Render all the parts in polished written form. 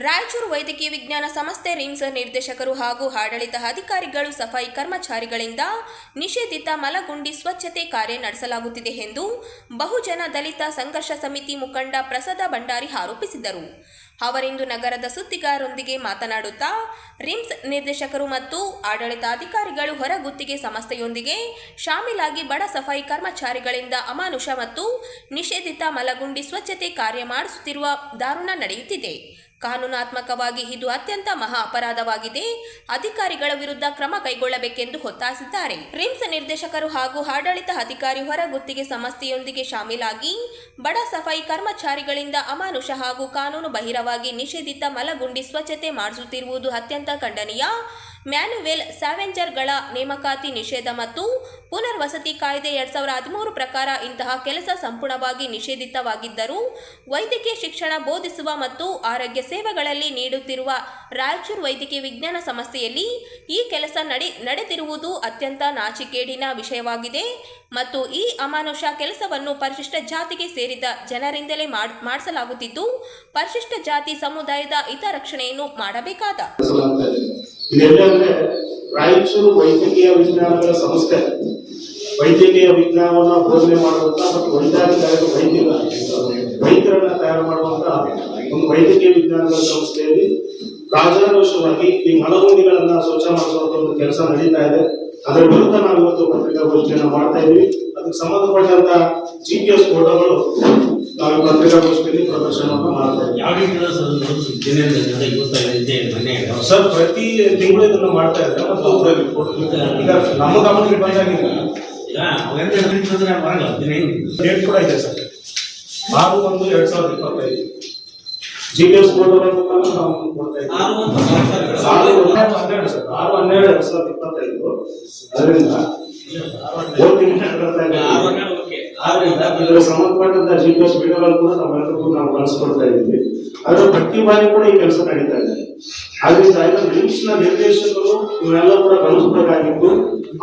ರಾಯಚೂರು ವೈದ್ಯಕೀಯ ವಿಜ್ಞಾನ ಸಂಸ್ಥೆ ರಿಮ್ಸ್ ನಿರ್ದೇಶಕರು ಹಾಗೂ ಆಡಳಿತ ಅಧಿಕಾರಿಗಳು ಸಫಾಯಿ ಕರ್ಮಚಾರಿಗಳಿಂದ ನಿಷೇಧಿತ ಮಲಗುಂಡಿ ಸ್ವಚ್ಛತೆ ಕಾರ್ಯ ನಡೆಸಲಾಗುತ್ತಿದೆ ಎಂದು ಬಹುಜನ ದಲಿತ ಸಂಘರ್ಷ ಸಮಿತಿ ಮುಖಂಡ ಪ್ರಸಾದ ಭಂಡಾರಿ ಆರೋಪಿಸಿದರು. ಅವರಿಂದು ನಗರದ ಸುದ್ದಿಗಾರರೊಂದಿಗೆ ಮಾತನಾಡುತ್ತಾ ರಿಮ್ಸ್ ನಿರ್ದೇಶಕರು ಮತ್ತು ಆಡಳಿತಾಧಿಕಾರಿಗಳು ಹೊರಗುತ್ತಿಗೆ ಸಂಸ್ಥೆಯೊಂದಿಗೆ ಶಾಮೀಲಾಗಿ ಬಡ ಸಫಾಯಿ ಕರ್ಮಚಾರಿಗಳಿಂದ ಅಮಾನುಷ ಮತ್ತು ನಿಷೇಧಿತ ಮಲಗುಂಡಿ ಸ್ವಚ್ಛತೆ ಕಾರ್ಯ ಮಾಡಿಸುತ್ತಿರುವ ದಾರುಣ ನಡೆಯುತ್ತಿದೆ. ಕಾನೂನಾತ್ಮಕವಾಗಿ ಇದು ಅತ್ಯಂತ ಮಹಾ ಅಪರಾಧವಾಗಿದೆ. ಅಧಿಕಾರಿಗಳ ವಿರುದ್ಧ ಕ್ರಮ ಕೈಗೊಳ್ಳಬೇಕೆಂದು ಒತ್ತಾಯಿಸಿದ್ದಾರೆ. ರಿಮ್ಸ್ ನಿರ್ದೇಶಕರು ಹಾಗೂ ಆಡಳಿತ ಅಧಿಕಾರಿ ಹೊರಗುತ್ತಿಗೆ ಸಂಸ್ಥೆಯೊಂದಿಗೆ ಶಾಮೀಲಾಗಿ ಬಡ ಸಫಾಯಿ ಕರ್ಮಚಾರಿಗಳಿಂದ ಅಮಾನುಷ ಹಾಗೂ ಕಾನೂನು ಬಾಹಿರವಾಗಿ ನಿಷೇಧಿತ ಮಲಗುಂಡಿ ಸ್ವಚ್ಛತೆ ಮಾಡಿಸುತ್ತಿರುವುದು ಅತ್ಯಂತ ಖಂಡನೀಯ. ಮ್ಯಾನುವೆಲ್ ಸ್ಯಾವೆಂಜರ್ಗಳ ನೇಮಕಾತಿ ನಿಷೇಧ ಮತ್ತು ಪುನರ್ವಸತಿ ಕಾಯ್ದೆ 2013 ಪ್ರಕಾರ ಇಂತಹ ಕೆಲಸ ಸಂಪೂರ್ಣವಾಗಿ ನಿಷೇಧಿತವಾಗಿದ್ದರೂ ವೈದ್ಯಕೀಯ ಶಿಕ್ಷಣ ಬೋಧಿಸುವ ಮತ್ತು ಆರೋಗ್ಯ ಸೇವೆಗಳಲ್ಲಿ ನೀಡುತ್ತಿರುವ ರಾಯಚೂರು ವೈದ್ಯಕೀಯ ವಿಜ್ಞಾನ ಸಂಸ್ಥೆಯಲ್ಲಿ ಈ ಕೆಲಸ ನಡೆದಿರುವುದು ಅತ್ಯಂತ ನಾಚಿಕೆಗೇಡಿನ ವಿಷಯವಾಗಿದೆ ಮತ್ತು ಈ ಅಮಾನುಷ ಕೆಲಸವನ್ನು ಪರಿಶಿಷ್ಟ ಜಾತಿಗೆ ಸೇರಿದ ಜನರಿಂದಲೇ ಮಾಡಿಸಲಾಗುತ್ತಿದ್ದು ಪರಿಶಿಷ್ಟ ಜಾತಿ ಸಮುದಾಯದ ಹಿತರಕ್ಷಣೆಯನ್ನು ಮಾಡಬೇಕಾದ ಇದೆಲ್ಲಂದ್ರೆ ರಾಯಚೂರು ವೈದ್ಯಕೀಯ ವಿಜ್ಞಾನಗಳ ಸಂಸ್ಥೆ ವೈದ್ಯಕೀಯ ವಿಜ್ಞಾನವನ್ನು ಬೋಧನೆ ಮಾಡುವಂತ ಮತ್ತು ವೈದ್ಯರನ್ನ ತಯಾರು ಮಾಡುವಂತ ಒಂದು ವೈದ್ಯಕೀಯ ವಿಜ್ಞಾನಗಳ ಸಂಸ್ಥೆಯಲ್ಲಿ ರಾಜಾರೋಷವಾಗಿ ಈ ಮಲಗುಂಡಿಗಳನ್ನ ಸ್ವಚ್ಛ ಮಾಡಿಸುವಂತ ಒಂದು ಕೆಲಸ ನಡೀತಾ ಇದೆ. ಅದರ ವಿರುದ್ಧ ನಾವು ಇವತ್ತು ಪತ್ರಿಕಾಗೋಷ್ಠಿಯನ್ನು ಮಾಡ್ತಾ ಇದ್ವಿ. ಅದಕ್ಕೆ ಸಂಬಂಧಪಟ್ಟಂತ GPS ಫೋಟೋಗಳು ನಾವು ಪತ್ರಿಕಾಗೋಷ್ಠಿಯಲ್ಲಿ ಪ್ರದರ್ಶನವನ್ನು ಮಾಡ್ತಾ ಇದ್ದೀವಿ. ಸರ್ ಪ್ರತಿ ತಿಂಗಳು ಇದನ್ನು ಮಾಡ್ತಾ ಇದ್ದಾರೆ ಮತ್ತು ಈಗ ನಮ್ಮ ಗಮನಕ್ಕೆ ಬಂದಾಗಿಲ್ಲ ಡೇಟ್ ಕೂಡ ಇದೆ ಸರ್ 6/1/2025 GPS ಫೋಟೋಗಳನ್ನು ನಾವು ಕೊಡ್ತಾ ಇದ್ದೀವಿ. 6/12/2025 ಅದರಿಂದ ಇದರ ಸಂಬಂಧಪಟ್ಟಂತ GPS ವಿಡಿಯೋಗಳು ಕೂಡ ನಾವೆಲ್ಲರಿಗೂ ನಾವು ಕಳಿಸ್ಕೊಡ್ತಾ ಇದ್ದೀವಿ. ಅದರ ಪ್ರತಿ ಬಾರಿ ಕೂಡ ಈ ಕೆಲಸ ನಡೀತಾ ಇದೆ. ಆದ್ರಿಂದ ರಿಮ್ಸ್ ನ ನಿರ್ದೇಶಕರು ಇವರೆಲ್ಲ ಕೂಡ ಗಮನಿಸಬೇಕಾಗಿತ್ತು.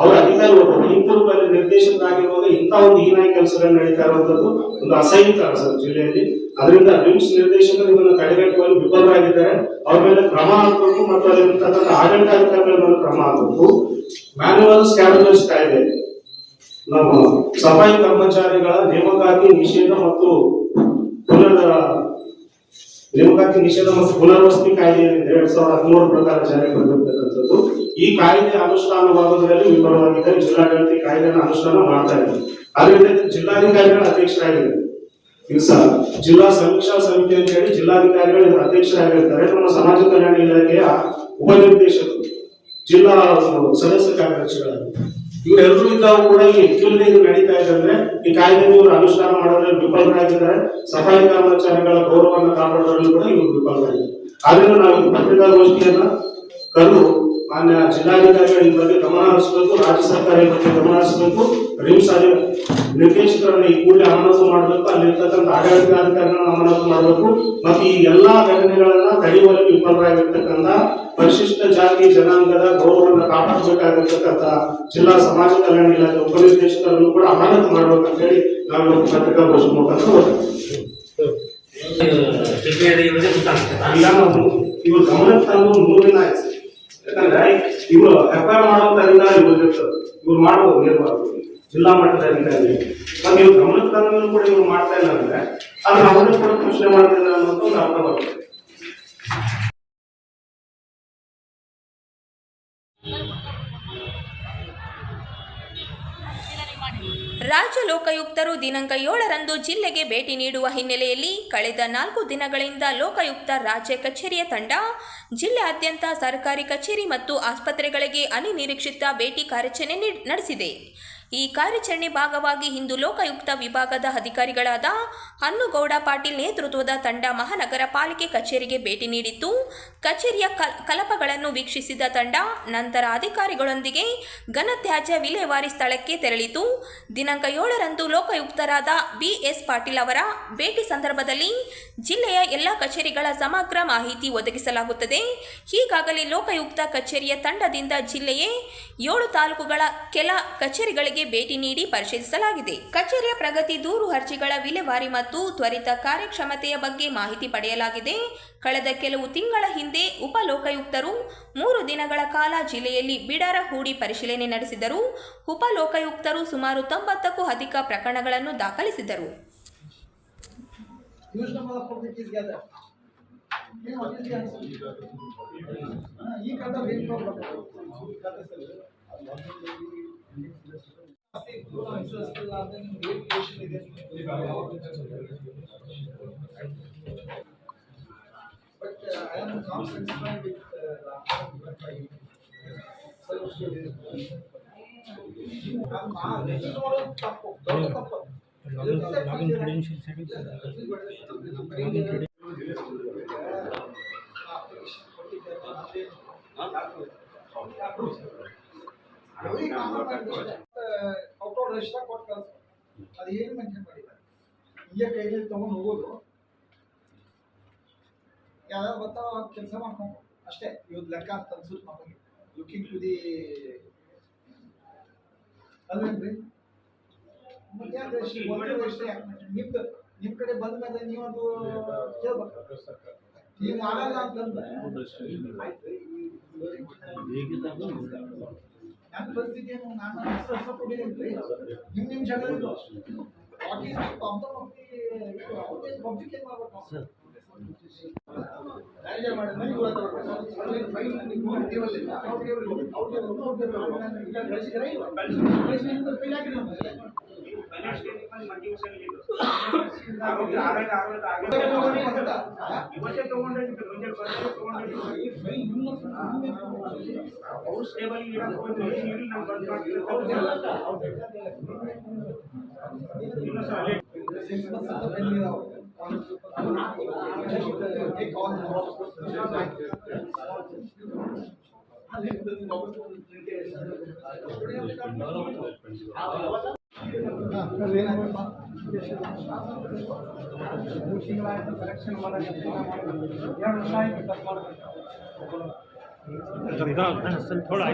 ಅವರ ಅಧಿಕಾರಿ ಒಬ್ಬ ವೈದ್ಯರು ನಿರ್ದೇಶಕರಾಗಿರುವಾಗ ಇಂತಹ ಒಂದು ಹೀನಾಯ ಕೆಲಸಗಳು ನಡೀತಾ ಇರುವಂತದ್ದು ಒಂದು ಅಸಹ್ಯಕರ ಸರ್ ಜಿಲ್ಲೆಯಲ್ಲಿ. ಅದರಿಂದ ರಿಮ್ಸ್ ನಿರ್ದೇಶಕರು ಇದನ್ನು ತಡೆಗಟ್ಟುವಲ್ಲಿ ವಿಫಲರಾಗಿದ್ದಾರೆ. ಅವ್ರ ಮೇಲೆ ಕ್ರಮ ಆಗಬೇಕು ಮತ್ತು ಅಲ್ಲಿರ್ತಕ್ಕಂಥ ಆಡಳಿತಾಧಿಕಾರಿಗಳ ಮೇಲೆ ಕ್ರಮ ಆಗಬೇಕು. ಮ್ಯಾನುವಲ್ ಸ್ಕ್ಯಾವೆಂಜರ್ಸ್ ಕಾಯ್ದೆ ನಮ್ಮ ಸಫಾಯಿ ಕರ್ಮಚಾರಿಗಳ ನೇಮಕಾತಿ ನಿಷೇಧ ಮತ್ತು ಪುನರ್ವಸತಿ ಕಾಯ್ದೆ 2013 ಪ್ರಕಾರ ಜಾರಿಗೆ ಬಂದಿರತಕ್ಕಂಥದ್ದು. ಈ ಕಾಯ್ದೆ ಅನುಷ್ಠಾನವಾಗುವುದರಲ್ಲಿ ವಿಫಲವಾಗಿದ್ದರೆ ಜಿಲ್ಲಾಡಳಿತ ಕಾಯ್ದೆಯನ್ನು ಅನುಷ್ಠಾನ ಮಾಡ್ತಾ ಇದ್ದಾರೆ. ಅದರಿಂದ ಜಿಲ್ಲಾಧಿಕಾರಿಗಳ ಅಧ್ಯಕ್ಷರಾಗಿದ್ದಾರೆ. ಈಗ ಜಿಲ್ಲಾ ಸಮೀಕ್ಷಾ ಸಮಿತಿ ಅಂತ ಹೇಳಿ ಜಿಲ್ಲಾಧಿಕಾರಿಗಳು ಇದರ ಅಧ್ಯಕ್ಷರಾಗಿರ್ತಾರೆ. ನಮ್ಮ ಸಮಾಜ ಕಲ್ಯಾಣ ಇಲಾಖೆಯ ಉಪನಿರ್ದೇಶಕರು, ಜಿಲ್ಲಾ ಸದಸ್ಯ ಕಾರ್ಯದರ್ಶಿಗಳಾಗಿ ಇವರೆಲ್ಲರೂ ಇದ್ದಾಗೂ ಕೂಡ ಇದು ನಡೀತಾ ಇದೆ. ಅಂದ್ರೆ ಈ ಕಾಯ್ದೆಯನ್ನು ಇವರು ಅನುಷ್ಠಾನ ಮಾಡೋದ್ರಲ್ಲಿ ವಿಫಲರಾಗಿದ್ದಾರೆ. ಸಫಾಯಿ ಕರ್ಮಚಾರಿಗಳ ಗೌರವವನ್ನು ಕಾಪಾಡೋದ್ರಲ್ಲಿ ಕೂಡ ಇವರು ವಿಫಲರಾಗಿದ್ದಾರೆ. ಆದ್ರಿಂದ ನಾವು ಪತ್ರಿಕಾಗೋಷ್ಠಿಯನ್ನ ಕರೆದು ಮಾನ್ಯ ಜಿಲ್ಲಾಧಿಕಾರಿಗಳು ಈ ಬಗ್ಗೆ ಗಮನ ಹರಿಸಬೇಕು, ರಾಜ್ಯ ಸರ್ಕಾರ ಈ ಬಗ್ಗೆ ಗಮನ ಹರಿಸಬೇಕು, ರಿಮ್ಸ್ ನಿರ್ದೇಶಕರನ್ನು ಈ ಕೂಡಲೇ ಅಮಾನತು ಮಾಡಬೇಕು, ಅಲ್ಲಿರ್ತಕ್ಕಂಥ ಆಡಳಿತಾಧಿಕಾರಿಗಳನ್ನ ಅಮಾನತು ಮಾಡಬೇಕು ಮತ್ತು ಈ ಎಲ್ಲಾ ಘಟನೆಗಳನ್ನ ತಡೆಯುವಲ್ಲಿ ವಿಫಲರಾಗಿರ್ತಕ್ಕಂಥ ಪರಿಶಿಷ್ಟ ಜಾತಿ ಜನಾಂಗದ ಗೌರವವನ್ನು ಕಾಪಾಡಬೇಕಾಗಿರ್ತಕ್ಕಂಥ ಜಿಲ್ಲಾ ಸಮಾಜ ಕಲ್ಯಾಣ ಇಲಾಖೆ ಉಪನಿರ್ದೇಶಕರನ್ನು ಕೂಡ ಅಮಾನತು ಮಾಡಬೇಕು ಅಂತ ಹೇಳಿ ನಾವು ಪತ್ರಿಕಾಗೋಷ್ಠಿ ಮುಖಾಂತರ ಇವರು ಗಮನಕ್ಕೆ ತಂದು 3 ದಿನ ಆಯ್ತು. ಯಾಕಂದ್ರೆ ಇವರು FIR ಮಾಡುವಂತ ಅಧಿಕಾರ ಇವ್ರು ಮಾಡಬಹುದು ನೇರವಾಗಿ ಜಿಲ್ಲಾ ಮಟ್ಟದ ಅಧಿಕಾರಿ. ಮತ್ತೆ ಇವ್ರು ಗಮನಕ್ಕೆ ತಂದು ಕೂಡ ಇವ್ರು ಮಾಡ್ತಾ ಇಲ್ಲ ಅಂದ್ರೆ ಅದನ್ನ ಅವರನ್ನು ಕೂಡ ಪ್ರಶ್ನೆ ಮಾಡ್ತಿಲ್ಲ ಅನ್ನೋದು ಒಂದು ಅರ್ಥ ಬರ್ತದೆ. ರಾಜ್ಯ ಲೋಕಾಯುಕ್ತರು ದಿನಾಂಕ 7ರಂದು ಜಿಲ್ಲೆಗೆ ಭೇಟಿ ನೀಡುವ ಹಿನ್ನೆಲೆಯಲ್ಲಿ ಕಳೆದ 4 ದಿನಗಳಿಂದ ಲೋಕಾಯುಕ್ತ ರಾಜ್ಯ ಕಚೇರಿಯ ತಂಡ ಜಿಲ್ಲೆಯಾದ್ಯಂತ ಸರ್ಕಾರಿ ಕಚೇರಿ ಮತ್ತು ಆಸ್ಪತ್ರೆಗಳಿಗೆ ಅನಿರೀಕ್ಷಿತ ಭೇಟಿ ಕಾರ್ಯಾಚರಣೆ ನಡೆಸಿದೆ. ಈ ಕಾರ್ಯಾಚರಣೆ ಭಾಗವಾಗಿ ಇಂದು ಲೋಕಾಯುಕ್ತ ವಿಭಾಗದ ಅಧಿಕಾರಿಗಳಾದ ಹನ್ನುಗೌಡ ಪಾಟೀಲ್ ನೇತೃತ್ವದ ತಂಡ ಮಹಾನಗರ ಪಾಲಿಕೆ ಕಚೇರಿಗೆ ಭೇಟಿ ನೀಡಿತ್ತು. ಕಚೇರಿಯ ಕಲಪಗಳನ್ನು ವೀಕ್ಷಿಸಿದ ತಂಡ ನಂತರ ಅಧಿಕಾರಿಗಳೊಂದಿಗೆ ಘನತ್ಯಾಜ್ಯ ವಿಲೇವಾರಿ ಸ್ಥಳಕ್ಕೆ ತೆರಳಿತು. ದಿನಾಂಕ 7ರಂದು ಲೋಕಾಯುಕ್ತರಾದ ಬಿ.ಎಸ್. ಪಾಟೀಲ್ ಅವರ ಭೇಟಿ ಸಂದರ್ಭದಲ್ಲಿ ಜಿಲ್ಲೆಯ ಎಲ್ಲ ಕಚೇರಿಗಳ ಸಮಗ್ರ ಮಾಹಿತಿ ಒದಗಿಸಲಾಗುತ್ತದೆ. ಈಗಾಗಲೇ ಲೋಕಾಯುಕ್ತ ಕಚೇರಿಯ ತಂಡದಿಂದ ಜಿಲ್ಲೆಯ 7 ತಾಲೂಕುಗಳ ಕೆಲ ಕಚೇರಿಗಳಿಗೆ ಭೇಟಿ ನೀಡಿ ಪರಿಶೀಲಿಸಲಾಗಿದೆ. ಕಚೇರಿಯ ಪ್ರಗತಿ, ದೂರು ಅರ್ಜಿಗಳ ವಿಲೇವಾರಿ ಮತ್ತು ತ್ವರಿತ ಕಾರ್ಯಕ್ಷಮತೆಯ ಬಗ್ಗೆ ಮಾಹಿತಿ ಪಡೆಯಲಾಗಿದೆ. ಕಳೆದ ಕೆಲವು ತಿಂಗಳ ಹಿಂದೆ ಉಪ ಲೋಕಾಯುಕ್ತರು 3 ದಿನಗಳ ಕಾಲ ಜಿಲ್ಲೆಯಲ್ಲಿ ಬಿಡಾರ ಹೂಡಿ ಪರಿಶೀಲನೆ ನಡೆಸಿದರು. ಉಪ ಲೋಕಾಯುಕ್ತರು ಸುಮಾರು 90ಕ್ಕೂ ಅಧಿಕ ಪ್ರಕರಣಗಳನ್ನು ದಾಖಲಿಸಿದರು. But I am not satisfied with ಅದು ಏನು ಮೆನ್ಷನ್ ಮಾಡಿದ್ದಾರೆ. ಹಿಂಗೆ ಕೈಲಿ ತಗೊಂಡು ಹೋಗೋದು, ಯಾವ್ಯಾವ ಬರ್ತಾವ ಕೆಲಸ ಮಾಡ್ಕೊಂಡು ಅಷ್ಟೇ. ಇವತ್ತು ಲೆಕ್ಕ ಅಂತ ಅನ್ಸುತ್ತೆ ನಮಗೆ, ಲುಕಿಂಗ್ ಟು ದಿ ಅಲ್ವೇನ್ರಿ? ಮತ್ತೆ ಯಾಕೆ ನಿಮ್ದು ನಿಮ್ಮ ಕಡೆ ಬಂದ ಮೇಲೆ ನೀವು ಅದು ಕೇಳ್ಬೇಕು. ನೀವು ಮಾಡಲ್ಲ ಅಂತಂದ್ರೆ ನನ್ನ ಪರಿಸ್ಥಿತಿ ಏನು, ನಾನು ಕೊಟ್ಟಿದ್ದೀನಿ. ನಿಮ್ಮ ಜಗಳ what is the problem of the public ಏನು ಮಾಡ್ಬೇಕು? ಮ್ಯಾನೇಜರ್ ಮಾಡಿ ನನಗೆ ಗೊತ್ತಾಗಬೇಕು. ಫೈಲ್ ಕಲೆಕ್ಷನ್ ಮಾಡೋದು 2 ವರ್ಷ ಆಯ್ತು ಕಟ್ ಮಾಡೋದು. थोड़ा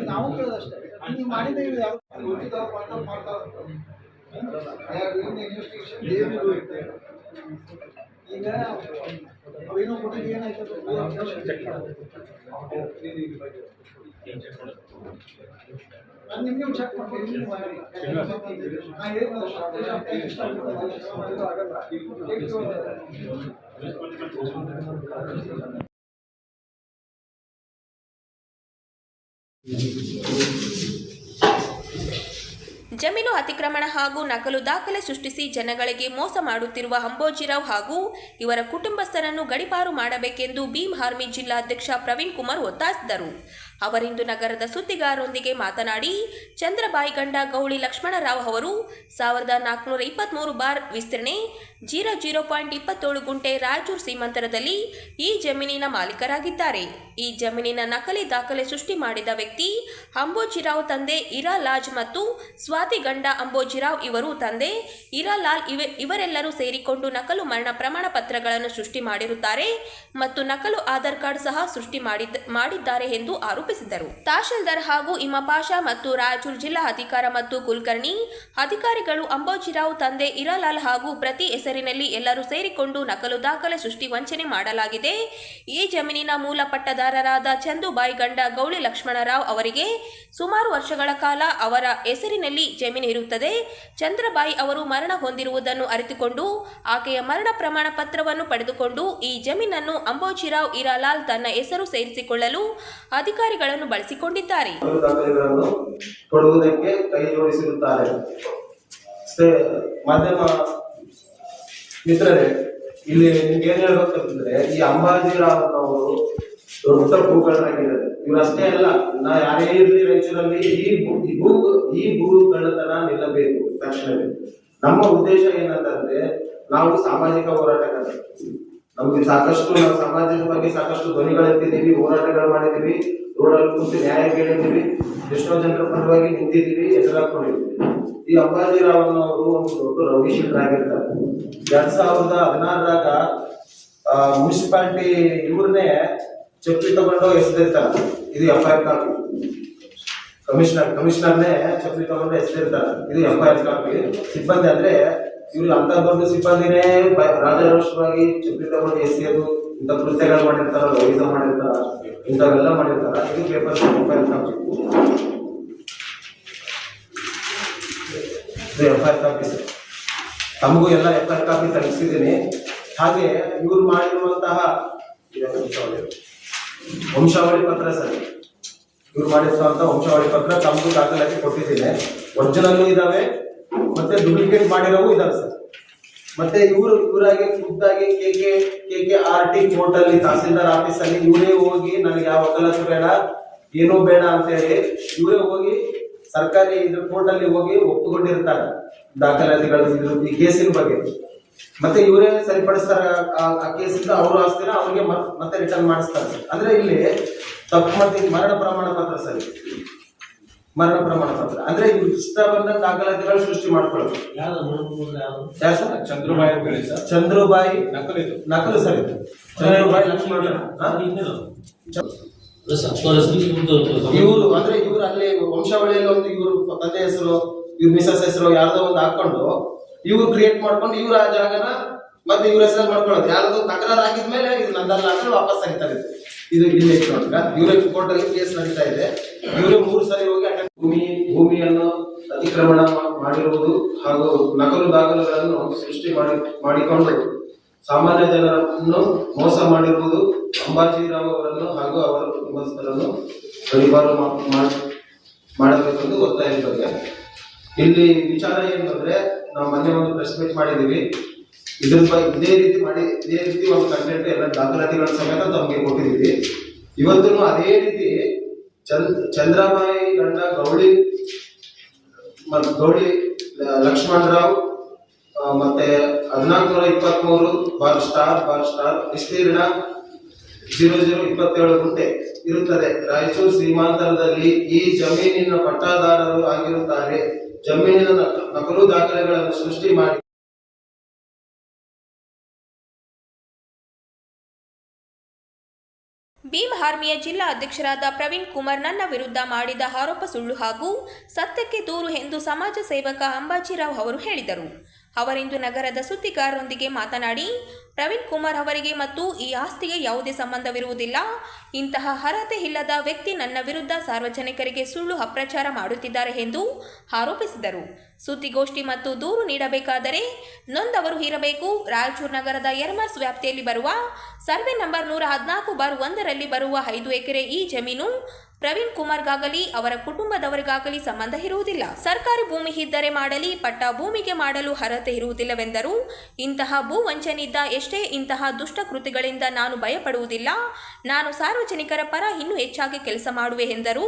ನಾವು ಕೇಳೋದಷ್ಟೇ. ನೀವು ಮಾಡಿದ ಈಗ ಅವೇನೋ ಕೊಟ್ಟಿದ್ದು ಏನಾಯ್ತು ನಾನು ನಿಮ್ಗೆ ಚೆಕ್ ಮಾಡ್ತೀನಿ. ನಾನು ಜಮೀನು ಅತಿಕ್ರಮಣ ಹಾಗೂ ನಕಲು ದಾಖಲೆ ಸೃಷ್ಟಿಸಿ ಜನಗಳಿಗೆ ಮೋಸ ಮಾಡುತ್ತಿರುವ ಅಂಬೋಜಿರಾವ್ ಹಾಗೂ ಇವರ ಕುಟುಂಬಸ್ಥರನ್ನು ಗಡೀಪಾರು ಮಾಡಬೇಕೆಂದು ಭೀಮ್ ಆರ್ಮಿ ಜಿಲ್ಲಾಧ್ಯಕ್ಷ ಪ್ರವೀಣ್ ಕುಮಾರ್ ಒತ್ತಾಯಿಸಿದರು. ಅವರಿಂದು ನಗರದ ಸುದ್ದಿಗಾರರೊಂದಿಗೆ ಮಾತನಾಡಿ, ಚಂದ್ರಬಾಯಿಗಂಡ ಗೌಳಿ ಲಕ್ಷ್ಮಣರಾವ್ ಅವರು 1423 ಬಾರ್ ವಿಸ್ತೀರ್ಣೆ 0.27 ಗುಂಟೆ ರಾಯಚೂರು ಸೀಮಾಂತರದಲ್ಲಿ ಈ ಜಮೀನಿನ ಮಾಲೀಕರಾಗಿದ್ದಾರೆ. ಈ ಜಮೀನಿನ ನಕಲಿ ದಾಖಲೆ ಸೃಷ್ಟಿ ಮಾಡಿದ ವ್ಯಕ್ತಿ ಅಂಬೋಜಿರಾವ್ ತಂದೆ ಇರಾಲಾಜ್ ಮತ್ತು ಸ್ವಾತಿಗಂಡ ಅಂಬೋಜಿರಾವ್ ಇವರು ತಂದೆ ಇರಾಲಾಲ್ ಇವರೆಲ್ಲರೂ ಸೇರಿಕೊಂಡು ನಕಲು ಮರಣ ಪ್ರಮಾಣ ಪತ್ರಗಳನ್ನು ಸೃಷ್ಟಿ ಮಾಡಿರುತ್ತಾರೆ ಮತ್ತು ನಕಲು ಆಧಾರ್ ಕಾರ್ಡ್ ಸಹ ಸೃಷ್ಟಿ ಮಾಡಿದ್ದಾರೆ ಎಂದು ಆರೋಪಿಸಿದರು. ಆರೋಪಿಸಿದರು. ತಹಶೀಲ್ದಾರ್ ಹಾಗೂ ಇಮಾಪಾಷಾ ಮತ್ತು ರಾಯಚೂರು ಜಿಲ್ಲಾ ಅಧಿಕಾರ ಮತ್ತು ಕುಲಕರ್ಣಿ ಅಧಿಕಾರಿಗಳು ಅಂಬೋಜಿರಾವ್ ತಂದೆ ಇರಾಲಾಲ್ ಹಾಗೂ ಪ್ರತಿ ಹೆಸರಿನಲ್ಲಿ ಎಲ್ಲರೂ ಸೇರಿಕೊಂಡು ನಕಲು ದಾಖಲೆ ಸೃಷ್ಟಿ ವಂಚನೆ ಮಾಡಲಾಗಿದೆ. ಈ ಜಮೀನಿನ ಮೂಲ ಪಟ್ಟದಾರರಾದ ಚಂದುಬಾಯಿ ಗಂಡ ಗೌಳಿ ಲಕ್ಷ್ಮಣರಾವ್ ಅವರಿಗೆ ಸುಮಾರು ವರ್ಷಗಳ ಕಾಲ ಅವರ ಹೆಸರಿನಲ್ಲಿ ಜಮೀನು ಇರುತ್ತದೆ. ಚಂದ್ರಬಾಯಿ ಅವರು ಮರಣ ಹೊಂದಿರುವುದನ್ನು ಅರಿತುಕೊಂಡು ಆಕೆಯ ಮರಣ ಪ್ರಮಾಣ ಪತ್ರವನ್ನು ಪಡೆದುಕೊಂಡು ಈ ಜಮೀನನ್ನು ಅಂಬೋಜಿರಾವ್ ಇರಾಲಾಲ್ ತನ್ನ ಹೆಸರು ಸೇರಿಸಿಕೊಳ್ಳಲು ಅಧಿಕಾರಿಗಳನ್ನು ಬಳಸಿಕೊಂಡಿದ್ದಾರೆ. ಕೊಡುವುದಕ್ಕೆ ಕೈ ಜೋಡಿಸಿರುತ್ತಾರೆ. ಮಾಧ್ಯಮ ಮಿತ್ರರೇ, ಇಲ್ಲಿ ನಿಮ್ಗೆ ಏನ್ ಹೇಳ್ಬೇಕಂತಂದ್ರೆ, ಈ ಅಂಬಾಜಿರಾವ್ ಅವರು ದೊಡ್ಡ ಭೂಗಳಾಗಿದ್ದಾರೆ. ಇವ್ರು ಅಷ್ಟೇ ಅಲ್ಲ, ನಾ ಯಾರೇ ಇರ್ಲಿ ರಾಯಚೂರಲ್ಲಿ ಈ ಭೂಗಳತನ ನಿಲ್ಲಬೇಕು ತಕ್ಷಣವೇ. ನಮ್ಮ ಉದ್ದೇಶ ಏನಂತಂದ್ರೆ, ನಾವು ಸಾಮಾಜಿಕ ಹೋರಾಟಗಾರರು. ನಮ್ಗೆ ಸಾಕಷ್ಟು ನಾವು ಸಮಾಜದ ಬಗ್ಗೆ ಸಾಕಷ್ಟು ಧ್ವನಿಗಳೆತ್ತಿದ್ದೀವಿ, ಹೋರಾಟಗಳು ಮಾಡಿದೀವಿ, ರೋಡಲ್ಲಿ ಕೂತು ನ್ಯಾಯ ಕೇಳಿದ್ದೀವಿ, ಎಷ್ಟೋ ಜನರ ಪರವಾಗಿ ನಿಂತಿದ್ದೀವಿ, ಎದುರಾಕೊಂಡಿದ್ದೀವಿ. ಈ ಅಂಬಾಜಿರಾವ್ ಅವರು ಒಂದು ದೊಡ್ಡ ರೌಡಿ ಶೀಟರ್ ಆಗಿರ್ತಾರೆ. 2016 ಮುನ್ಸಿಪಾಲಿಟಿ ಇವ್ರನ್ನೇ ಚಪ್ಪಲಿ ತಗೊಂಡು ಎಸೆದಿರ್ತಾರೆ. ಇದು FIR ಕಾಪಿ. ಕಮಿಷನರ್ನೇ ಚಪ್ಪಲಿ ತಗೊಂಡು ಎಸೆದಿರ್ತಾರೆ. ಇದು FIR ಕಾಪಿ. ಸಿಬ್ಬಂದಿ ಅಂದ್ರೆ ಇವ್ರು ಅಂತ ದೊಡ್ಡ ಸಿಬ್ಬಂದಿನೇ ರಾಜಾರೋಷವಾಗಿ ಚಪ್ಪಲಿ ತಗೊಂಡು ಎಸೆಯೋದು, ಇಂಥ ಕೃತ್ಯಗಳು ಮಾಡಿರ್ತಾರ, ರೌಡಿಸಂ ಮಾಡಿರ್ತಾರ, ಇಂಥವೆಲ್ಲ ಮಾಡಿರ್ತಾರ. ಇದು paper FIR copy. FIR copy ತಮಗೂ ಎಲ್ಲ FIR ಕಾಪಿ ತಲುಪಿಸಿದ್ದೀನಿ. ಹಾಗೆ ಇವ್ರು ಮಾಡಿರುವಂತಹ ವಂಶಾವಳಿ ಪತ್ರ ಸರ್, ಇವ್ರು ಮಾಡಿರುವಂತಹ ವಂಶಾವಳಿ ಪತ್ರ ತಮಗೂ ದಾಖಲಾತಿ ಕೊಟ್ಟಿದ್ದೀನಿ. ಒರಿಜಿನಲ್ ಇದಾವೆ, ಮತ್ತೆ ಡೂಪ್ಲಿಕೇಟ್ ಮಾಡಿರೋವು ಇದಾವೆ ಸರ್. ಮತ್ತೆ ಇವರಾಗಿ ಖುದ್ದಾಗಿ KKRT ಕೋರ್ಟ್ ಅಲ್ಲಿ, ತಹಸೀಲ್ದಾರ್ ಆಫೀಸ್ ಅಲ್ಲಿ ಇವರೇ ಹೋಗಿ ನನಗೆ ಯಾವ ವಕಾಲತ್ತು ಬೇಡ, ಏನೂ ಬೇಡ ಅಂತ ಹೇಳಿ ಇವರೇ ಹೋಗಿ ಸರ್ಕಾರಿ ಕೋರ್ಟ್ ಅಲ್ಲಿ ಹೋಗಿ ಒಪ್ಪಿಕೊಂಡಿರ್ತಾರೆ ದಾಖಲಾತಿಗಳು ಈ ಕೇಸಿನ ಬಗ್ಗೆ. ಮತ್ತೆ ಇವರೇ ಸರಿಪಡಿಸ್ತಾರೆ ಆ ಕೇಸಿಂದ. ಅವರು ಆಸ್ತಿನ ಅವ್ರಿಗೆ ಮತ್ತೆ ರಿಟರ್ನ್ ಮಾಡಿಸ್ತಾರೆ. ಅಂದ್ರೆ ಇಲ್ಲಿ ತಪ್ಪು ಮಾಡ್ತೀನಿ. ಮರಣ ಪ್ರಮಾಣ ಪತ್ರ ಸರಿ, ಮರಣ ಪ್ರಮಾಣ ಪತ್ರ ಅಂದ್ರೆ ಇವ್ರು ಇಷ್ಟ ಬಂದ ದಾಖಲಾತಿಗಳು ಸೃಷ್ಟಿ ಮಾಡ್ಕೊಳ್ಳೋದು. ಚಂದ್ರಬಾಯಿ ನಕಲು ಸರ್, ಇದು ಚಂದ್ರಬಾಯಿ ಲಕ್ಷ್ಮಣ ಇವರು ಅಂದ್ರೆ ಇವ್ರು ಅಲ್ಲಿ ವಂಶಾವಳಿಯಲ್ಲಿ ಒಂದು ಇವ್ರ ತಂದೆ ಹೆಸರು, ಇವ್ರ ಮಿಸಸ್ ಹೆಸರು ಯಾರ್ದೋ ಒಂದು ಹಾಕೊಂಡು ಇವ್ರು ಕ್ರಿಯೇಟ್ ಮಾಡ್ಕೊಂಡು ಇವ್ರ ಆ ಜಾಗನ ಮತ್ತೆ ಇವ್ರ ಹೆಸರಲ್ಲಿ ಮಾಡ್ಕೊಳ್ಳೋದು. ಯಾರ್ದೋ ತಕರಾರು ಆಗಿದ್ಮೇಲೆ ಇದು ನಂದಲ್ಲ ಅಂತ ವಾಪಸ್ ತೆಗಿತಾರೆ. ಇದು ಇಲ್ಲಿ ನೋಡ್ರ ಇವ್ರ ಕೋರ್ಟ್ ಅಲ್ಲಿ ಕೇಸ್ ನಡೀತಾ ಇದೆ. ಇವರು 3 ಸರಿ ಹೋಗಿ ಭೂಮಿಯನ್ನು ಅತಿಕ್ರಮಣ ಮಾಡಿರುವುದು ಹಾಗೂ ನಕಲು ದಾಖಲೆಗಳನ್ನು ಸೃಷ್ಟಿ ಮಾಡಿಕೊಂಡು ಸಾಮಾನ್ಯ ಜನರನ್ನು ಮೋಸ ಮಾಡಿರುವುದು, ಅಂಬಾಜಿರಾವ್ ಅವರನ್ನು ಹಾಗೂ ಅವರ ಕುಟುಂಬಸ್ಥರನ್ನು ಗಡಿಪಾರು ಮಾಡಬೇಕೆಂದು ಒತ್ತಾಯದ ಬಗ್ಗೆ. ಇಲ್ಲಿ ವಿಚಾರ ಏನಂದ್ರೆ, ನಾವು ಮೊನ್ನೆ ಒಂದು ಪ್ರೆಸ್ ಮೀಟ್ ಮಾಡಿದೀವಿ. ಇದೇ ರೀತಿ ಒಂದು ಕಂಟೆಂಟ್ ಎಲ್ಲ ದಾಖಲಾತಿಗಳ ಸಮೇತ ತಮಗೆ ಕೊಟ್ಟಿದ್ದೀವಿ. ಇವತ್ತು ಅದೇ ರೀತಿ ಚಂದ್ರಬಾಯಿ ಗಂಡ ಗೌಳಿ ಲಕ್ಷ್ಮಣರಾವ್ ಮತ್ತೆ 1423 / ವಿಸ್ತೀರ್ಣ 0027 ಗುಂಟೆ ಇರುತ್ತದೆ. ರಾಯಚೂರು ಸೀಮಾಂತರದಲ್ಲಿ ಈ ಜಮೀನಿನ ಪಟ್ಟಾದಾರರು ಆಗಿರುತ್ತಾರೆ. ಜಮೀನಿನ ನಕಲು ದಾಖಲೆಗಳನ್ನು ಸೃಷ್ಟಿ ಮಾಡಿ ಭೀಮ್ ಆರ್ಮಿಯ ಜಿಲ್ಲಾ ಅಧ್ಯಕ್ಷರಾದ ಪ್ರವೀಣ್ ಕುಮಾರ್ ನನ್ನ ವಿರುದ್ಧ ಮಾಡಿದ ಆರೋಪ ಸುಳ್ಳು ಹಾಗೂ ಸತ್ಯಕ್ಕೆ ದೂರು ಎಂದು ಸಮಾಜ ಸೇವಕ ಅಂಬಾಜಿರಾವ್ ಅವರು ಹೇಳಿದರು. ಅವರಿಂದು ನಗರದ ಸುದ್ದಿಗಾರರೊಂದಿಗೆ ಮಾತನಾಡಿ, ಪ್ರವೀಣ್ ಕುಮಾರ್ ಅವರಿಗೆ ಮತ್ತು ಈ ಆಸ್ತಿಗೆ ಯಾವುದೇ ಸಂಬಂಧವಿರುವುದಿಲ್ಲ. ಇಂತಹ ಅರ್ಹತೆ ಇಲ್ಲದ ವ್ಯಕ್ತಿ ನನ್ನ ವಿರುದ್ಧ ಸಾರ್ವಜನಿಕರಿಗೆ ಸುಳ್ಳು ಅಪ್ರಚಾರ ಮಾಡುತ್ತಿದ್ದಾರೆ ಎಂದು ಆರೋಪಿಸಿದರು. ಸುದ್ದಿಗೋಷ್ಠಿ ಮತ್ತು ದೂರು ನೀಡಬೇಕಾದರೆ ನೊಂದವರು ಇರಬೇಕು. ರಾಯಚೂರು ನಗರದ ಯರ್ಮರ್ಸ್ ವ್ಯಾಪ್ತಿಯಲ್ಲಿ ಬರುವ ಸರ್ವೆ ನಂಬರ್ 114/1 ಬರುವ 5 ಎಕರೆ ಈ ಜಮೀನು ಪ್ರವೀಣ್ ಕುಮಾರ್ಗಾಗಲಿ ಅವರ ಕುಟುಂಬದವರಿಗಾಗಲಿ ಸಂಬಂಧ ಇರುವುದಿಲ್ಲ. ಸರ್ಕಾರಿ ಭೂಮಿ ಇದ್ದರೆ ಮಾಡಲಿ, ಪಟ್ಟ ಭೂಮಿಗೆ ಮಾಡಲು ಅರ್ಹತೆ ಇರುವುದಿಲ್ಲವೆಂದರು. ಇಂತಹ ಭೂ ವಂಚನೆಯಿಂದ ಎಷ್ಟೇ ಇಂತಹ ದುಷ್ಟ ಕೃತಿಗಳಿಂದ ನಾನು ಭಯಪಡುವುದಿಲ್ಲ. ನಾನು ಸಾರ್ವಜನಿಕರ ಪರ ಇನ್ನೂ ಹೆಚ್ಚಾಗಿ ಕೆಲಸ ಮಾಡುವೆ ಎಂದರು.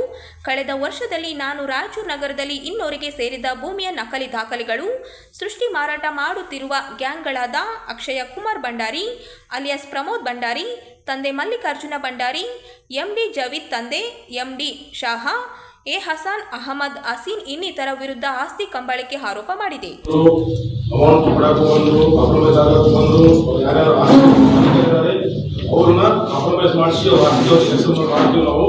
ಕಳೆದ ವರ್ಷದಲ್ಲಿ ನಾನು ರಾಯಚೂರು ನಗರದಲ್ಲಿ ಇನ್ನೋರಿಗೆ ಸೇರಿದ ಭೂಮಿಯ ನಕಲಿ ದಾಖಲೆಗಳು ಸೃಷ್ಟಿ ಮಾರಾಟ ಮಾಡುತ್ತಿರುವ ಗ್ಯಾಂಗ್ಗಳಾದ ಅಕ್ಷಯ ಕುಮಾರ್ ಭಂಡಾರಿ ಅಲಿಯಾಸ್ ಪ್ರಮೋದ್ ಭಂಡಾರಿ, ತಂದೆ ಮಲ್ಲಿಕಾರ್ಜುನ ಭಂಡಾರಿ, MD ಜವೀದ್ ತಂದೆ MD ಶಾಹಾ, ಹಸಾನ್ ಅಹಮದ್ ಹಸೀನ್ ಇನ್ನಿತರ ವಿರುದ್ಧ ಆಸ್ತಿ ಕಂಬಳಕೆ ಆರೋಪ ಮಾಡಿದೆ. ಅವ್ರನ್ನ ಕಾಂಪ್ರಮೈಸ್ ಮಾಡಿಸಿ ಅವ್ರ ಮಾಡ್ತೀವಿ ನಾವು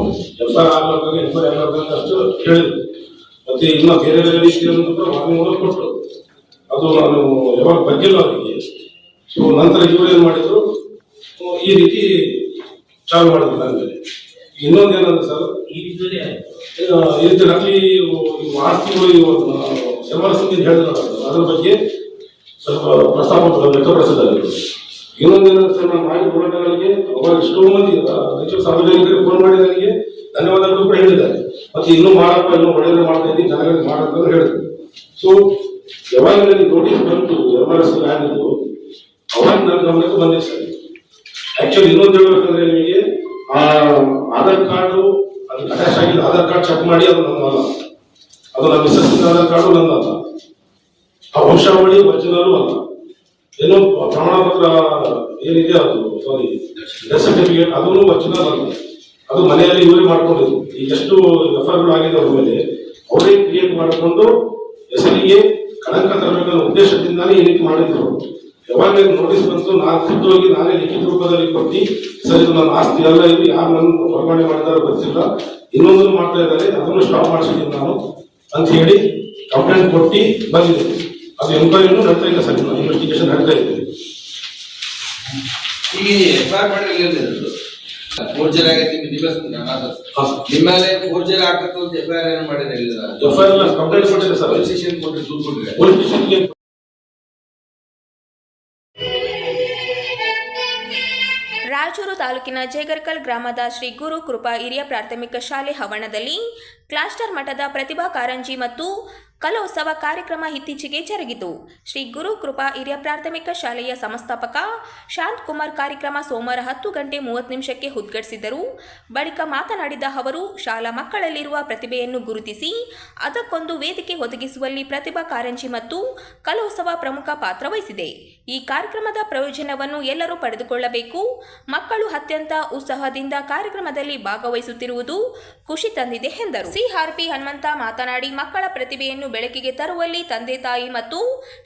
ಎಫ್ಐಆರ್ ಆಗಲಾರ್ದಂಗೆ ಎನ್ಕ್ವೈರಿ ಆಗಲಾರ್ದಂಗೆ ಅಷ್ಟು ಹೇಳಿದ್ರು. ಮತ್ತೆ ಇನ್ನು ಬೇರೆ ಬೇರೆ ರೀತಿಯನ್ನು ಕೂಡ ವಾರ್ನಿಂಗ್ ಕೊಟ್ಟರು. ಅದು ನಾನು ಯಾವಾಗ ಬಗ್ಗಿಲ್ಲ ಅವರಿಗೆ. ಸೊ ನಂತರ ಇವರು ಏನು ಮಾಡಿದ್ರು, ಈ ರೀತಿ ಚಾಲು ಮಾಡಿದ್ರು ನನ್ನ ಮೇಲೆ. ಇನ್ನೊಂದೇನಂದ್ರೆ ಸರ್, ಈ ರೀತಿ ನಕಲಿ ಆಸ್ತಿಗಳು ಎಮರ್ಜೆನ್ಸಿ ಹೇಳಿದ್ರು, ಅದ್ರ ಬಗ್ಗೆ ಸ್ವಲ್ಪ ಪ್ರಸ್ತಾಪ ವ್ಯಕ್ತಪಡಿಸಿದ್ದಾರೆ. ಇನ್ನೊಂದೇನಂದ್ರೆ ಸರ್, ನಾನು ಮಾಡಿದ ಹೋರಾಟಗಳಿಗೆ ಅವಾಗ ಎಷ್ಟೋ ಮಂದಿ ಸಾರ್ವಜನಿಕರಿಗೆ ಫೋನ್ ಮಾಡಿ ನನಗೆ ಧನ್ಯವಾದಗಳು ಕೂಡ ಹೇಳಿದ್ದಾರೆ. ಮತ್ತೆ ಇನ್ನೂ ಮಾಡಪ್ಪ, ಇನ್ನೂ ಒಳ್ಳೆಯದು ಮಾಡ್ತಾ ಇದ್ದೀನಿ, ಜನಗಳಿಗೆ ಮಾಡಂತ ಹೇಳಿದ್ರು. ಸೊ ಯಾವಾಗ ನನಗೆ ನೋಟಿಸ್ ಬಂತು ಎಮರ್ಜೆನ್ಸಿ ಆಗಿದ್ದು, ಅವಾಗ ನನ್ನ ಗಮನಕ್ಕೆ ಬಂದಿದೆ ಸರ್. ಆಕ್ಚುಲಿ ಇನ್ನೊಂದು ಹೇಳ್ಬೇಕಂದ್ರೆ ನಿಮಗೆ, ಆಧಾರ್ ಕಾರ್ಡು ಅದಕ್ಕೆ ಅಟ್ಯಾಚ್ ಆಗಿದ್ದ ಆಧಾರ್ ಕಾರ್ಡ್ ಚೆಕ್ ಮಾಡಿ ಅದು ನನ್ನಲ್ಲ, ಅದು ನನ್ನ ಮಿಸ್ಸಸ್ ಆಧಾರ್ ಕಾರ್ಡು ನನ್ನಲ್ಲ, ಆ ವಂಶಾವಳಿ ಒರಿಜಿನಲ್ ಅಲ್ಲ, ಏನೋ ಪ್ರಮಾಣ ಪತ್ರ ಏನಿದೆ ಅದು ಸಾರಿ ಡೆತ್ ಸರ್ಟಿಫಿಕೇಟ್ ಅದನ್ನು ಒರಿಜಿನಲ್ ಅಲ್ಲ, ಅದು ಮನೆಯಲ್ಲಿ ಇವರೇ ಮಾಡ್ಕೊಂಡಿದ್ರು. ಈಗ ಎಷ್ಟು ಎಫ್ಐಆರ್ಗಳು ಆಗಿದೆ ಅವ್ರ ಮೇಲೆ, ಅವರೇ ಕ್ರಿಯೇಟ್ ಮಾಡಿಕೊಂಡು ಹೆಸರಿಗೆ ಕಳಂಕ ತರಬೇಕನ್ನೋ ಉದ್ದೇಶದಿಂದಾನೇ ಈ ರೀತಿ ಮಾಡಿದ್ರು. ಯಾವಾಗ ನೋಟಿಸ್ ಬಂತು, ನಾನು ಖುದ್ದೋಗಿ ನಾನೇ ಲಿಖಿತ ರೂಪದಲ್ಲಿ ಕೊಟ್ಟು, ಸರ್ ಇದು ನನ್ನ ಆಸ್ತಿ ಅಲ್ಲ, ಇದು ಯಾರು ನನ್ನ ವರ್ಗಾವಣೆ ಮಾಡಿದಾರೋ ಗೊತ್ತಿಲ್ಲ, ಇನ್ನೊಂದನ್ನು ಮಾಡ್ತಾ ಇದ್ದಾರೆ, ಅದನ್ನು ಸ್ಟಾಪ್ ಮಾಡಿಸಿದ್ದೀನಿ ನಾನು ಅಂತ ಹೇಳಿ ಕಂಪ್ಲೇಂಟ್ ಕೊಟ್ಟು ಬಂದಿದ್ದೀನಿ. ಅದು ಎಂಕ್ವೈರಿನೂ ನಡೀತಾ ಇಲ್ಲ ಸರ್, ಇನ್ವೆಸ್ಟಿಗೇಷನ್ ನಡೀತಾ ಇದೆ. ಈಗ ಎಫ್ಐಆರ್ ಮಾಡಿದ್ರೆ ಫೋರ್ಜರಿ ಆಗೈತಿ, ನಿಮ್ಮ ಮೇಲೆ ಫೋರ್ಜರಿ ಆಗತ್ತು ಅಂತ ಎಫ್ಐಆರ್ ಏನು ಮಾಡಿದ್ರೆ ಎಫ್ಐಆರ್ ಕಂಪ್ಲೇಂಟ್ ಕೊಟ್ಟಿದೆ ಸರ್, ಪೊಲೀಸ್ ಸ್ಟೇಷನ್ ಕೊಟ್ಟರೆ ದೂರು ಕೊಟ್ಟಿದೆ. ಪೊಲೀಸ್ ಸ್ಟೇಷನ್ಗೆ ರಾಯಚೂರು ತಾಲೂಕಿನ ಜೇಗರ್ಕಲ್ ಗ್ರಾಮದ ಶ್ರೀ ಗುರು ಕೃಪಾ ಹಿರಿಯ ಪ್ರಾಥಮಿಕ ಶಾಲೆ ಆವರಣದಲ್ಲಿ ಕ್ಲಾಸ್ಟರ್ ಮಟ್ಟದ ಪ್ರತಿಭಾ ಕಾರಂಜಿ ಮತ್ತು ಕಲೋತ್ಸವ ಕಾರ್ಯಕ್ರಮ ಇತ್ತೀಚೆಗೆ ಜರುಗಿತು. ಶ್ರೀ ಗುರು ಕೃಪಾ ಹಿರಿಯ ಪ್ರಾಥಮಿಕ ಶಾಲೆಯ ಸಂಸ್ಥಾಪಕ ಶಾಂತಕುಮಾರ್ ಕಾರ್ಯಕ್ರಮ ಸೋಮವಾರ 10:30 ಉದ್ಘಾಟಿಸಿದರು. ಬಳಿಕ ಮಾತನಾಡಿದ ಅವರು, ಶಾಲಾ ಮಕ್ಕಳಲ್ಲಿರುವ ಪ್ರತಿಭೆಯನ್ನು ಗುರುತಿಸಿ ಅದಕ್ಕೊಂದು ವೇದಿಕೆ ಒದಗಿಸುವಲ್ಲಿ ಪ್ರತಿಭಾ ಕಾರಂಜಿ ಮತ್ತು ಕಲೋತ್ಸವ ಪ್ರಮುಖ ಪಾತ್ರ ವಹಿಸಿದೆ. ಈ ಕಾರ್ಯಕ್ರಮದ ಪ್ರಯೋಜನವನ್ನು ಎಲ್ಲರೂ ಪಡೆದುಕೊಳ್ಳಬೇಕು. ಮಕ್ಕಳು ಅತ್ಯಂತ ಉತ್ಸಾಹದಿಂದ ಕಾರ್ಯಕ್ರಮದಲ್ಲಿ ಭಾಗವಹಿಸುತ್ತಿರುವುದು ಖುಷಿ ತಂದಿದೆ ಎಂದರು. ಸಿಆರ್ಪಿ ಹನುಮಂತ ಮಾತನಾಡಿ, ಮಕ್ಕಳ ಪ್ರತಿಭೆಯನ್ನು ಬೆಳಕಿಗೆ ತರುವಲ್ಲಿ ತಂದೆ ತಾಯಿ ಮತ್ತು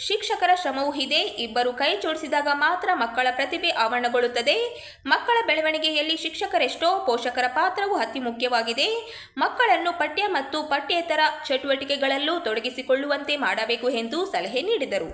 ಶಿಕ್ಷಕರ ಶ್ರಮವೂ ಇದೆ. ಇಬ್ಬರು ಕೈ ಜೋಡಿಸಿದಾಗ ಮಾತ್ರ ಮಕ್ಕಳ ಪ್ರತಿಭೆ ಆವರಣಗೊಳ್ಳುತ್ತದೆ. ಮಕ್ಕಳ ಬೆಳವಣಿಗೆಯಲ್ಲಿ ಶಿಕ್ಷಕರೆಷ್ಟೋ, ಪೋಷಕರ ಪಾತ್ರವು ಅತಿ ಮುಖ್ಯವಾಗಿದೆ. ಮಕ್ಕಳನ್ನು ಪಠ್ಯ ಮತ್ತು ಪಠ್ಯೇತರ ಚಟುವಟಿಕೆಗಳಲ್ಲೂ ತೊಡಗಿಸಿಕೊಳ್ಳುವಂತೆ ಮಾಡಬೇಕು ಎಂದು ಸಲಹೆ ನೀಡಿದರು.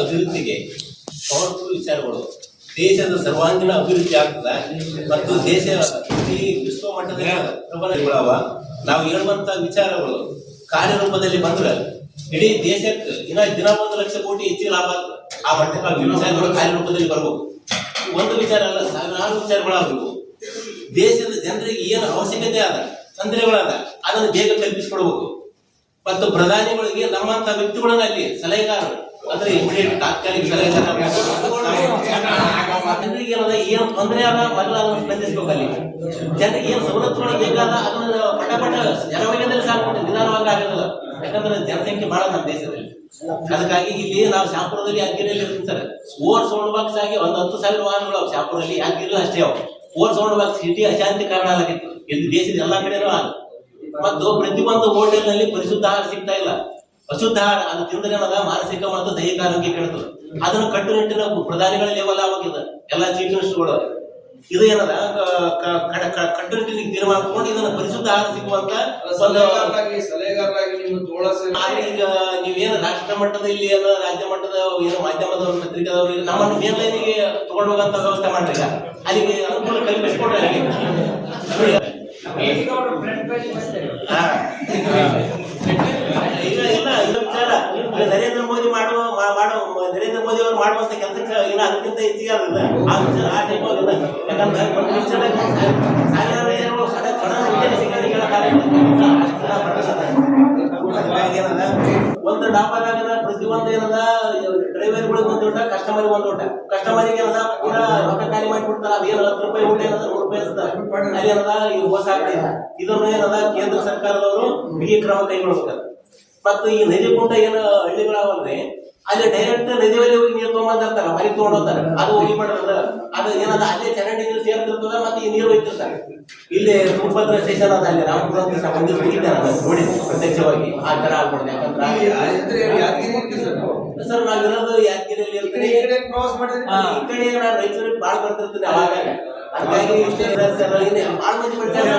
ಅಭಿವೃದ್ಧಿಗೆ ಪವರ್ಫುಲ್ ವಿಚಾರಗಳು, ದೇಶದ ಸರ್ವಾಂಗೀಣ ಅಭಿವೃದ್ಧಿ ಆಗ್ತದ ಮತ್ತು ದೇಶ ಈ ವಿಶ್ವ ಮಟ್ಟದ ಪ್ರಬಲಗಳವ. ನಾವು ಹೇಳುವಂತ ವಿಚಾರಗಳು ಕಾರ್ಯರೂಪದಲ್ಲಿ ಬಂದ್ರೆ ಇಡೀ ದೇಶಕ್ಕೆ ದಿನ 1 ಲಕ್ಷ ಕೋಟಿ ಹೆಚ್ಚಿಗೆ ಲಾಭ ಆಗ್ತದೆ. ಆ ಮಟ್ಟಕ್ಕೆ ವಿಚಾರಗಳು ಕಾರ್ಯರೂಪದಲ್ಲಿ ಬರ್ಬೇಕು. ಒಂದು ವಿಚಾರ ಅಲ್ಲ, ಸಾವಿರಾರು ವಿಚಾರಗಳಾಗಬೇಕು. ದೇಶದ ಜನರಿಗೆ ಏನು ಅವಶ್ಯಕತೆ ಆದ ತೊಂದರೆಗಳಾದ ಅದನ್ನು ಬೇಗ ಕಲ್ಪಿಸಿಕೊಡ್ಬೇಕು. ಮತ್ತು ಪ್ರಧಾನಿಗಳಿಗೆ ನಮ್ಮಂತ ವ್ಯಕ್ತಿಗಳನ್ನ ಅಲ್ಲಿ ಸಲಹೆಗಾರರು ಅಂದ್ರೆ ಇಮಿಡಿಯೇಟ್ ತಾತ್ಕಾಲಿಕ ಸಲಹೆಗಾರ ಜನರಿಗೆ ಏನು ತೊಂದರೆ ಆದ ಮೊದಲು ಅದನ್ನು ಸ್ಪಂದಿಸಬೇಕು. ಅಲ್ಲಿ ಜನರಿಗೆ ಏನು ಸವಲತ್ತುಗಳು ಬೇಕಾದ ಅದನ್ನು ಪಟ ಜನವೈದ್ಯದಲ್ಲಿ ಸಾಕು, ನಿಧಾನವಾಗಿ ಆಗೋದಿಲ್ಲ. ಯಾಕಂದ್ರೆ ಜನಸಂಖ್ಯೆ ಬಹಳ ನಮ್ಮ ದೇಶದಲ್ಲಿ. ಅದಕ್ಕಾಗಿ ಇಲ್ಲಿ ನಾವು ಶಾಪುರದಲ್ಲಿ ಯಾದಗಿರಿಯಲ್ಲಿ ಇರ್ತೀವಿ ಸರ್. ಓವರ್ ಸೌಂಡ್ ಬಾಕ್ಸ್ ಆಗಿ 10,000 ವಾಹನಗಳು ಅವು ಶಾಪುರಲ್ಲಿ, ಯಾದಗಿರಿ ಅಷ್ಟೇ ಅವು. ಓವರ್ ಸೌಂಡ್ ಬಾಕ್ಸ್ ಸಿಟಿ ಅಶಾಂತಿ ಕಾರಣ ಆಗತ್ತಿತ್ತು. ಇಲ್ಲಿ ದೇಶದ ಎಲ್ಲಾ ಕಡೆನೂ ಆಗ ಮತ್ತು ಪ್ರತಿಯೊಂದು ಹೋಟೆಲ್ ನಲ್ಲಿ ಪರಿಶುದ್ಧ ಆಹಾರ ಸಿಗ್ತಾ ಇಲ್ಲ. ಅಶುದ್ಧ ಆಹಾರ ಅದು ತಿಂದ್ರೆ ಏನದ ಮಾನಸಿಕ ಮತ್ತು ದೈಹಿಕ ಆರೋಗ್ಯ ಕೆಡುತ್ತದೆ. ಅದನ್ನು ಕಟ್ಟುನಿಟ್ಟಿನ ಪ್ರಧಾನಿಗಳ ಲೆವೆಲ್ ಆಗಿದೆ ಎಲ್ಲ ಚೀಫ್ ಮಿನಿಸ್ಟರ್ಗಳು. ಇದು ಏನದ ಕಟ್ಟುನಿಟ್ಟಿನ ತೀರ್ಮಾನ ತಗೊಂಡು ಇದನ್ನ ಪರಿಶುದ್ಧ ಆಹಾರ ಸಿಗುವಂತ ಸಲಹೆಗಾರರಾಗಿ ನಿಮ್ಮ ತೋಳ ಆದ್ರೆ ಈಗ ನೀವೇನು ರಾಷ್ಟ್ರ ಮಟ್ಟದ ಇಲ್ಲಿ ಏನೋ ರಾಜ್ಯ ಮಟ್ಟದ ಏನು ಮಾಧ್ಯಮದವರು ಪತ್ರಿಕಾದವರು ನಮ್ಮನ್ನು ಮೇನ್ ಲೈನಿಗೆ ತಗೊಂಡು ಹೋಗಂತ ವ್ಯವಸ್ಥೆ ಮಾಡ್ರಿ. ಅಲ್ಲಿಗೆ ಅನುಕೂಲ ಕಲ್ಪಿಸ್ಕೊಡ್ರಿ. ಈಗ ಇಲ್ಲ ಇದು ವಿಚಾರ ನರೇಂದ್ರ ಮೋದಿ ನರೇಂದ್ರ ಮೋದಿ ಅವರು ಮಾಡುವಂತ ಕೆಲಸಕ್ಕೆ ಇನ್ನ ಅದಕ್ಕಿಂತ ಹೆಚ್ಚಿಗೆ ಅದ ಆ ವಿಚಾರ ಆ ಟೈಪ್ ಆಗಿಲ್ಲ. ಯಾಕಂದ್ರೆ ಒಂದು ಡಾಬಾದಾಗ ಪ್ರತಿಯೊಂದು ಏನದ ಡ್ರೈವರ್ಗಳಿಗೆ ಒಂದು ಊಟ, ಕಸ್ಟಮರ್ಗೆ ಒಂದು ಊಟ. ಕಸ್ಟಮರ್ಗೆ ಏನದ ಪೂರಾ ರೊಕ್ಕ ಖಾಲಿ ಮಾಡಿಬಿಡ್ತಾರ. ಅದೇನು 10 ರೂಪಾಯಿ ಊಟ ಏನದ 100 ರೂಪಾಯಿ ಅಲ್ಲಿ ಏನದ ಇದು ಮೋಸ ಆಗ್ತದೆ. ಇದನ್ನು ಏನದ ಕೇಂದ್ರ ಸರ್ಕಾರದವರು ಬಿಗಿ ಕ್ರಮ ಕೈಗೊಳ್ಬೇಕು. ಮತ್ತು ಈ ನದಿ ಕುಂಟ ಏನು ಹಳ್ಳಿಗಳಾವಲ್ರಿ ಅಲ್ಲಿ ಡೈರೆಕ್ಟ್ ನದಿ ಬಳಿ ಹೋಗಿ ನೀರು ತಗೊಂಡ್ಬಂದಿರ್ತಾರ, ಮನೆಗೆ ತಗೊಂಡ್ ಹೋಗ್ತಾರೆ. ಅದು ಹೋಗಿ ಮಾಡಿದ್ರೆ ಅದು ಏನದ ಅಲ್ಲೇ ಚರಂಡಿ ನೀರು ಸೇರ್ತಿರ್ತದ ಮತ್ತೆ ಈ ನೀರು ಹೋಗ್ತಿರ್ತಾರೆ. ಇಲ್ಲಿ ತುಂಗಭದ್ರಾ ಸ್ಟೇಷನ್ ಅದ ಅಲ್ಲಿ ರಾಮಪುರ ಅಂತ ಮಂದಿ ಹೋಗಿದ್ದಾರೆ ನೋಡಿ ಪ್ರತ್ಯಕ್ಷವಾಗಿ. ಆ ತರ ಆಗ್ಬಿಡುದು. ಯಾಕಂದ್ರೆ ಸರ್ ನಾವಿರೋದು ಯಾದಗಿರಿಯಲ್ಲಿ ಇರ್ತೀವಿ. ಈ ಕಡೆ ನಾನು ರೈತರಿಗೆ ಬಾಳ್ ಬರ್ತಿರ್ತೀನಿ ಅವಾಗ. ಹಾಗಾಗಿ ಇಷ್ಟೇ ಸರ್ ಭಾಳ ಮಂದಿ ಬರ್ತಾರೆ.